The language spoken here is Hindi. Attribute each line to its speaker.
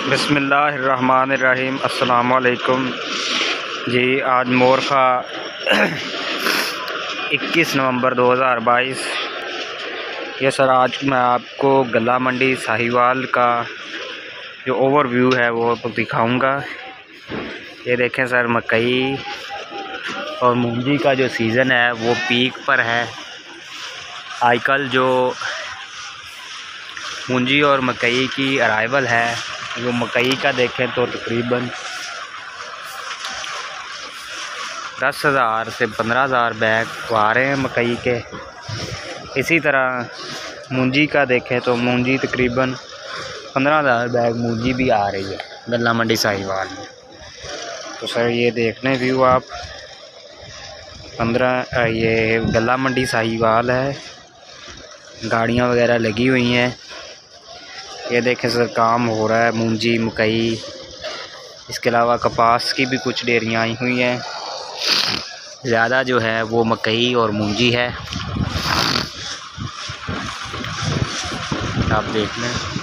Speaker 1: बिस्मिल्लाहिर्रहमानिर्रहीम। अस्सलाम वालेकुम जी। आज मोरखा 21 नवंबर 2022। ये सर आज मैं आपको गला मंडी साहिवाल का जो ओवरव्यू है वो दिखाऊंगा। ये देखें सर, मकई और मूंजी का जो सीज़न है वो पीक पर है। आजकल जो मूंजी और मकई की अराइवल है, जो मकई का देखें तो तकरीबन 10,000 से 15,000 बैग आ रहे हैं मकई के। इसी तरह मूंजी का देखें तो मूंजी तकरीबन 15,000 बैग मूंजी भी आ रही है गला मंडी साहिवाल में। तो सर ये देखने व्यू आप 15 ये गला मंडी साहिवाल है, गाड़ियाँ वगैरह लगी हुई हैं। ये देखें सर, काम हो रहा है मूंजी मकई, इसके अलावा कपास की भी कुछ डेयरियाँ आई हुई हैं। ज़्यादा जो है वो मकई और मूंजी है, आप देख लें।